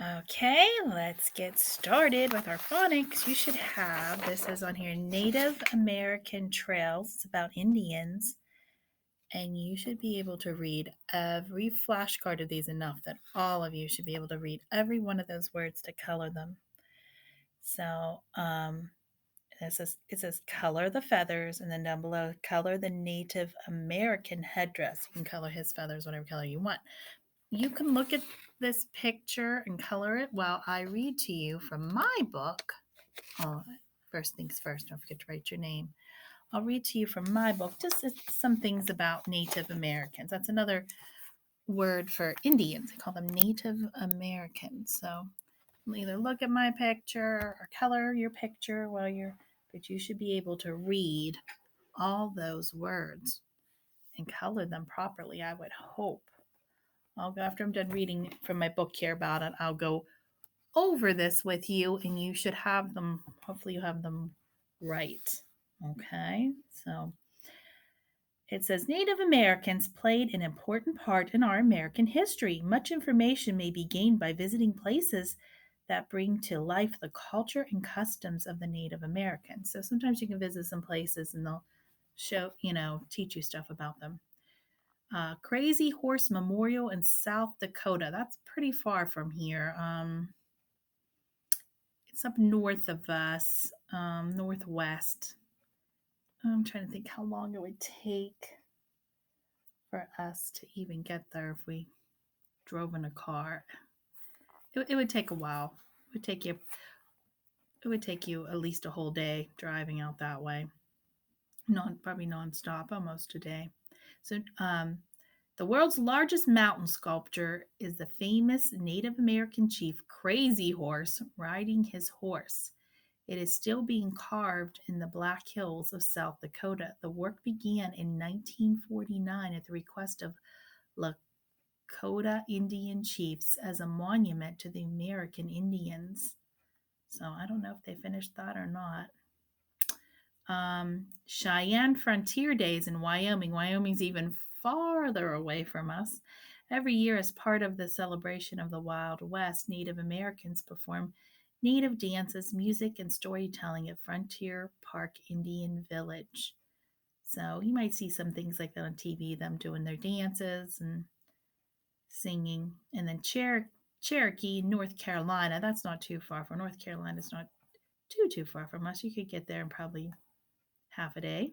Okay, let's get started with our phonics. You should have, this is on here, Native American Trails. It's about Indians. And you should be able to read every flashcard of these enough that all of you should be able to read every one of those words to color them. So it says color the feathers, and then down below, color the Native American headdress. You can color his feathers whatever color you want. You can look at this picture and color it while I read to you from my book. Oh, first things first, don't forget to write your name. I'll read to you from my book just some things about Native Americans. That's another word for Indians. I call them Native Americans. So you'll either look at my picture or color your picture but you should be able to read all those words and color them properly, I would hope. I'll go after I'm done reading from my book here about it. I'll go over this with you, and you should have them. Hopefully, you have them right. Okay, so it says Native Americans played an important part in our American history. Much information may be gained by visiting places that bring to life the culture and customs of the Native Americans. So sometimes you can visit some places and they'll show, teach you stuff about them. Crazy Horse Memorial in South Dakota. That's pretty far from here. It's up north of us, northwest. I'm trying to think how long it would take for us to even get there if we drove in a car. It would take a while. It would take you. It would take you at least a whole day driving out that way. Probably nonstop, almost a day. So, the world's largest mountain sculpture is the famous Native American chief Crazy Horse riding his horse. It is still being carved in the Black Hills of South Dakota. The work began in 1949 at the request of Lakota Indian chiefs as a monument to the American Indians. So I don't know if they finished that or not. Cheyenne Frontier Days in Wyoming. Wyoming's even farther away from us. Every year, as part of the celebration of the Wild West, Native Americans perform native dances, music, and storytelling at Frontier Park Indian Village. So you might see some things like that on TV, them doing their dances and singing. And then Cherokee, North Carolina. That's not too far from North Carolina. It's not too far from us. You could get there in probably half a day.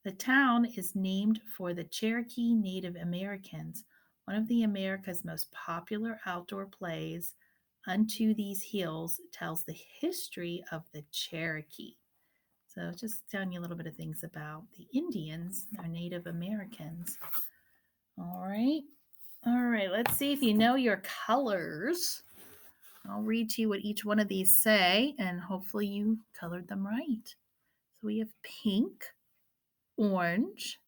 The town is named for the Cherokee Native Americans. One of the America's most popular outdoor plays, Unto These Hills, tells the history of the Cherokee. So, just telling you a little bit of things about the Indians, our Native Americans. All right. All right. Let's see if you know your colors. I'll read to you what each one of these say, and hopefully you colored them right. So, we have pink, orange,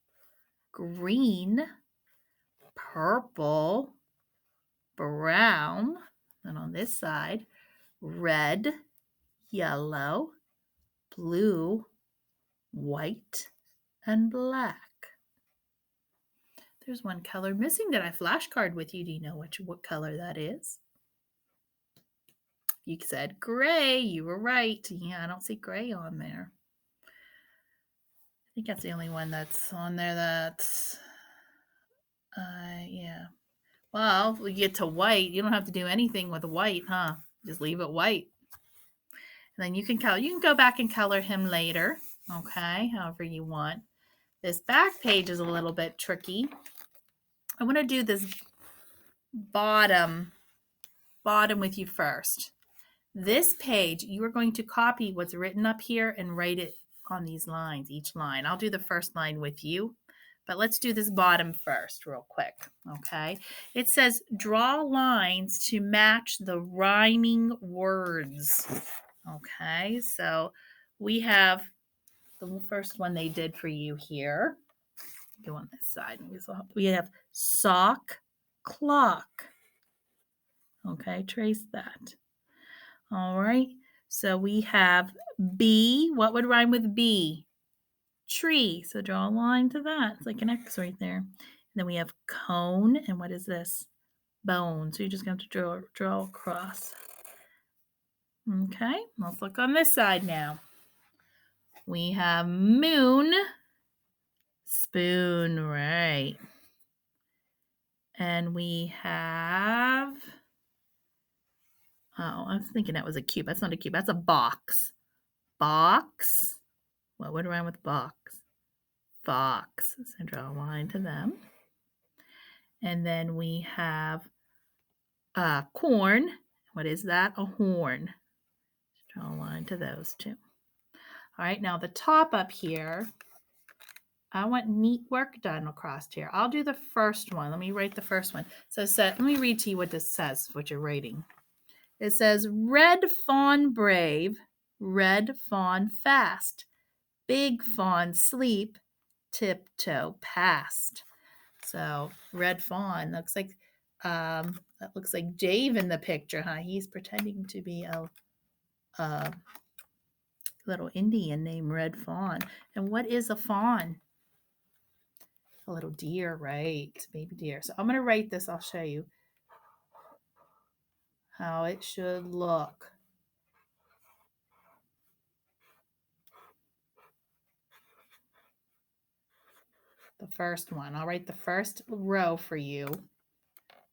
green, purple, brown, and on this side, red, yellow, blue, white, and black. There's one color missing that I flashcard with you. Do you know what color that is? You said gray. You were right. Yeah, I don't see gray on there. I think that's the only one that's on there that's, yeah. Well, if we get to white, you don't have to do anything with white, huh? Just leave it white. And then you can color. You can go back and color him later, okay? However you want. This back page is a little bit tricky. I want to do this bottom with you first. This page, you are going to copy what's written up here and write it on these lines, each line. I'll do the first line with you, but let's do this bottom first real quick, okay? It says, draw lines to match the rhyming words, okay? So we have the first one they did for you here. Go on this side. We have sock, clock. Okay, trace that. All right. So we have bee. What would rhyme with bee? Tree. So draw a line to that. It's like an X right there. And then we have cone. And what is this? bone. So you're just going to draw across. Okay, let's look on this side now. We have moon, spoon, right. And we have, oh, I was thinking that was a cube. That's not a cube. That's a box. Box. What would rhyme with box? Fox. So draw a line to them. And then we have corn. What is that? A horn. Draw a line to those two. All right, now the top up here, I want neat work done across here. I'll do the first one. Let me write the first one. So let me read to you what this says, what you're writing. It says, red fawn brave, red fawn fast, big fawn sleep, tiptoe past. So red fawn looks like that looks like Dave in the picture, huh? He's pretending to be a little Indian named Red Fawn. And what is a fawn? A little deer, right? Baby deer. So I'm going to write this. I'll show you how it should look. The first one. I'll write the first row for you.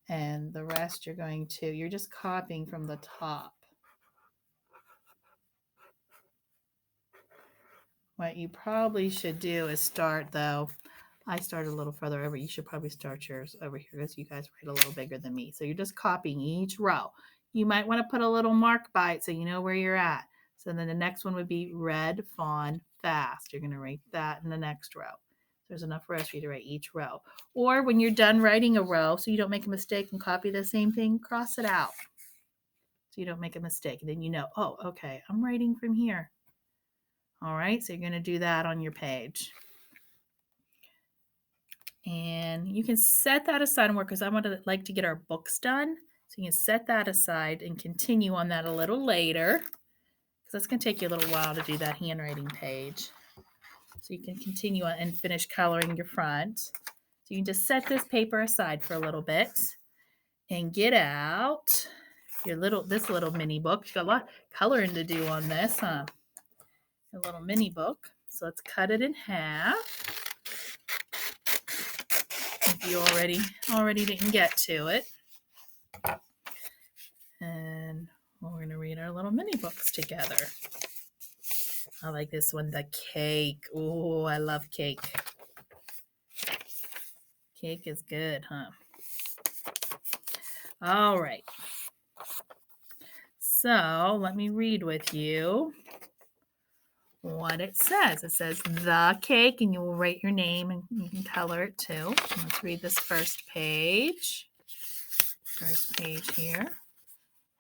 And the rest you're just copying from the top. What you probably should do is start, though. I started a little further over. You should probably start yours over here because you guys write a little bigger than me. So you're just copying each row. You might want to put a little mark by it so you know where you're at. So then the next one would be red fawn fast. You're going to write that in the next row. There's enough rows for you to write each row. Or when you're done writing a row, so you don't make a mistake and copy the same thing, cross it out so you don't make a mistake. And then you know, oh, okay, I'm writing from here. All right, so you're going to do that on your page. And you can set that aside and work because I like to get our books done. So you can set that aside and continue on that a little later because it's going to take you a little while to do that handwriting page. So you can continue on and finish coloring your front. So you can just set this paper aside for a little bit and get out this little mini book. You got a lot of coloring to do on this, huh? A little mini book. So let's cut it in half. If you already didn't get to it. And we're going to read our little mini books together. I like this one, the cake. Oh, I love cake. Cake is good, huh? All right. So let me read with you what it says. It says the cake, and you will write your name and you can color it too. Let's read this first page. First page here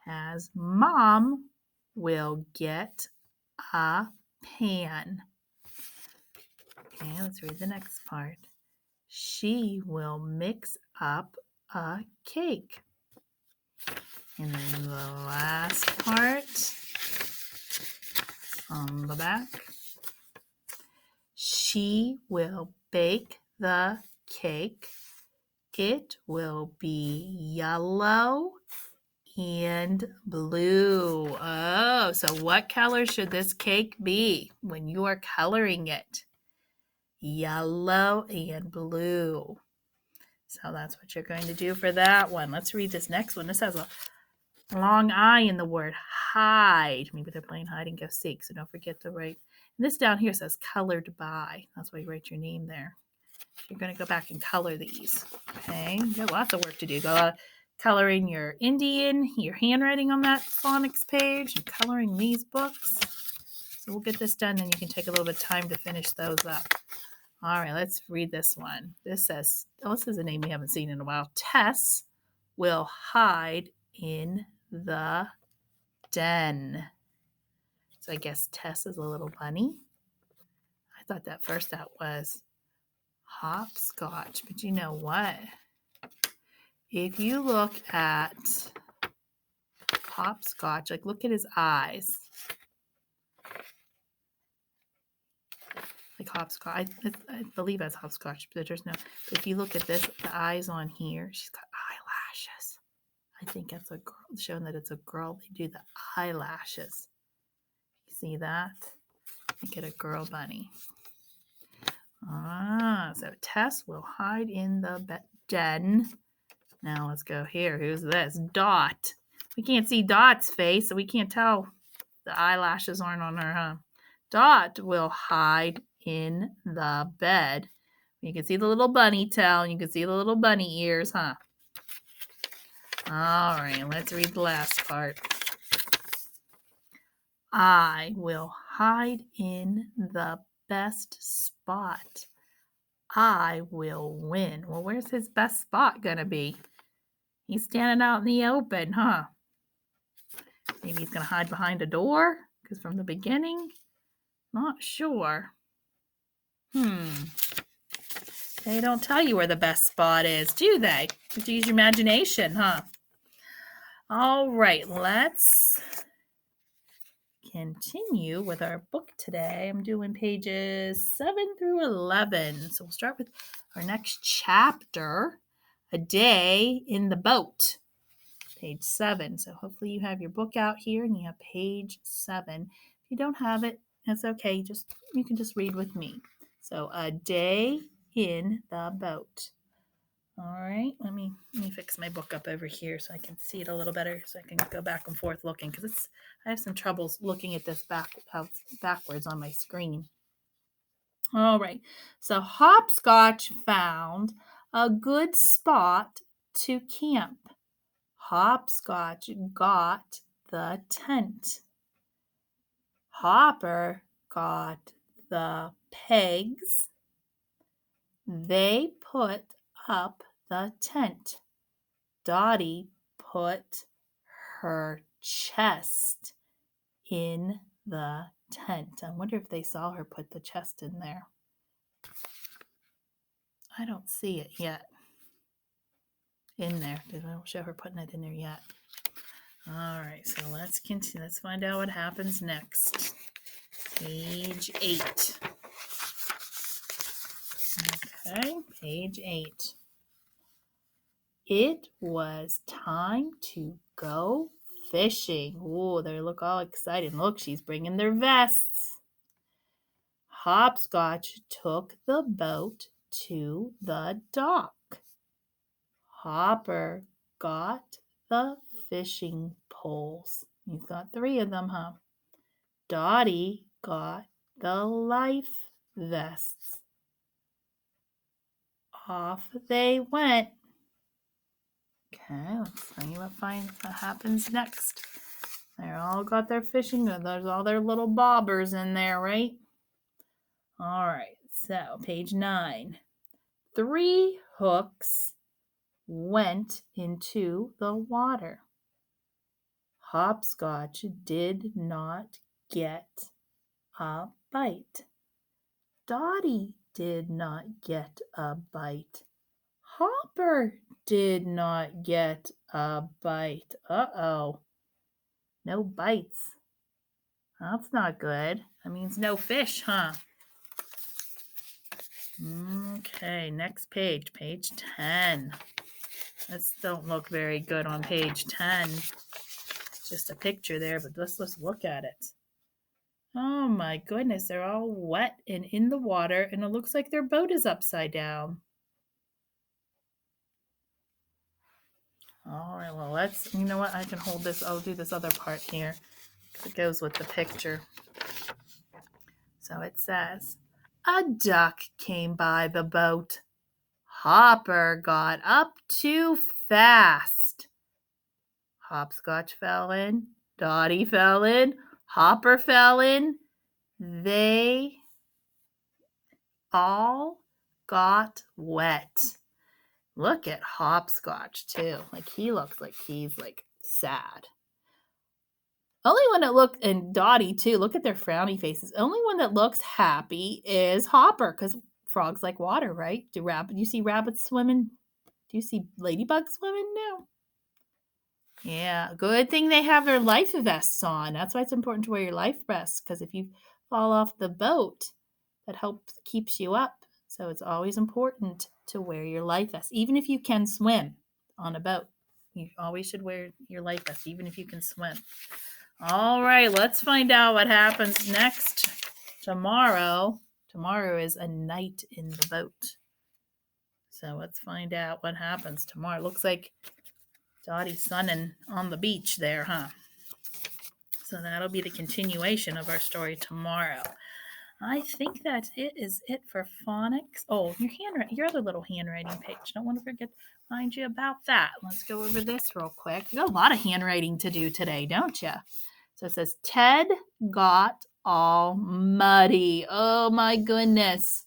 has Mom will get a pan. Okay, let's read the next part. She will mix up a cake. And then the last part on the back. She will bake the cake. It will be yellow and blue. Oh, so what color should this cake be when you are coloring it? Yellow and blue. So that's what you're going to do for that one. Let's read this next one. This has a long I in the word hide. Maybe they're playing hide and go seek, so don't forget to write. And this down here says colored by. That's why you write your name there. You're going to go back and color these. Okay, you got lots of work to do. Go coloring your Indian, your handwriting on that phonics page, and coloring these books. So we'll get this done, then you can take a little bit of time to finish those up. All right, let's read this one. This says, this is a name we haven't seen in a while. Tess will hide in the den. So I guess Tess is a little bunny. I thought that first that was hopscotch, but you know what? If you look at hopscotch, like look at his eyes. Like hopscotch. I believe that's hopscotch, but there's no. But if you look at this, the eyes on here, she's got eyelashes. I think that's a girl, showing that it's a girl. They do the eyelashes. You see that? Make it a girl bunny. So Tess will hide in the den. Now let's go here. Who's this? Dot. We can't see Dot's face, so we can't tell. The eyelashes aren't on her, huh? Dot will hide in the bed. You can see the little bunny tail, and you can see the little bunny ears, huh? All right, let's read the last part. I will hide in the best spot. I will win. Well, where's his best spot gonna be? He's standing out in the open, huh? Maybe he's gonna hide behind a door? Because from the beginning, not sure. They don't tell you where the best spot is, do they? You have to use your imagination, huh? All right, let's continue with our book today. I'm doing pages 7 through 11. So we'll start with our next chapter, A Day in the Boat, page 7. So hopefully you have your book out here and you have page 7. If you don't have it, that's okay. You can just read with me. So A Day in the Boat. All right, let me fix my book up over here so I can see it a little better, so I can go back and forth looking, because I have some troubles looking at this backwards on my screen. All right, so Hopscotch found a good spot to camp. Hopscotch got the tent. Hopper got the pegs. They put up the tent. Dottie put her chest in the tent. I wonder if they saw her put the chest in there. I don't see it yet in there. They don't show her putting it in there yet. All right, so let's continue. Let's find out what happens next. Page 8. Okay, page 8. It was time to go fishing. Oh, they look all excited. Look, she's bringing their vests. Hopscotch took the boat to the dock. Hopper got the fishing poles. He's got 3 of them, huh? Dottie got the life vests. Off they went. Okay, let's see what happens next. They're all got their fishing. There's all their little bobbers in there, right? All right, so page 9. 3 hooks went into the water. Hopscotch did not get a bite. Dottie did not get a bite. Hopper did not get a bite. Uh-oh. No bites. That's not good. That means no fish, huh? Okay, next page, page 10. This don't look very good on page 10. It's just a picture there, but let's look at it. Oh my goodness, they're all wet and in the water, and it looks like their boat is upside down. All right, well, you know what? I can hold this. I'll do this other part here because it goes with the picture. So it says, a duck came by the boat. Hopper got up too fast. Hopscotch fell in. Dottie fell in. Hopper fell in. They all got wet. Look at Hopscotch too. Like he looks like he's like sad. Only one that and Dottie too. Look at their frowny faces. Only one that looks happy is Hopper, because frogs like water, right? Do you see rabbits swimming? Do you see ladybugs swimming? No. Yeah, good thing they have their life vests on. That's why it's important to wear your life vests, because if you fall off the boat, that keeps you up. So it's always important to wear your life vest, even if you can swim on a boat. You always should wear your life vest, even if you can swim. All right, let's find out what happens next tomorrow. Tomorrow is a night in the boat. So let's find out what happens tomorrow. Looks like Dottie's sunning on the beach there, huh? So that'll be the continuation of our story tomorrow. I think that it is it for phonics. Oh, your other little handwriting page. Don't want to forget to remind you about that. Let's go over this real quick. You got a lot of handwriting to do today, don't you? So it says Ted got all muddy. Oh my goodness.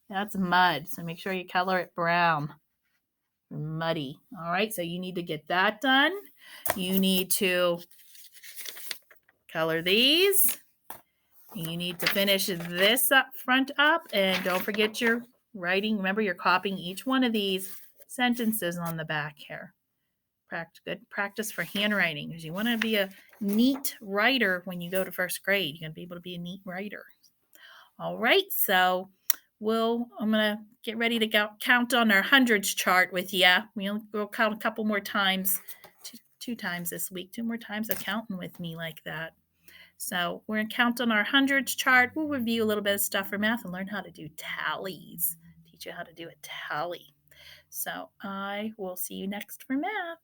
That's mud. So make sure you color it brown. Muddy. All right, so you need to get that done. You need to color these. You need to finish this up front up, and don't forget your writing. Remember, you're copying each one of these sentences on the back here. Good practice for handwriting, because you want to be a neat writer when you go to first grade. You're going to be able to be a neat writer. All right, so I'm going to get ready to count on our hundreds chart with you. We'll count a couple more times, two times this week, 2 more times of counting with me like that. So we're going to count on our hundreds chart. We'll review a little bit of stuff for math and learn how to do tallies. Teach you how to do a tally. So I will see you next for math.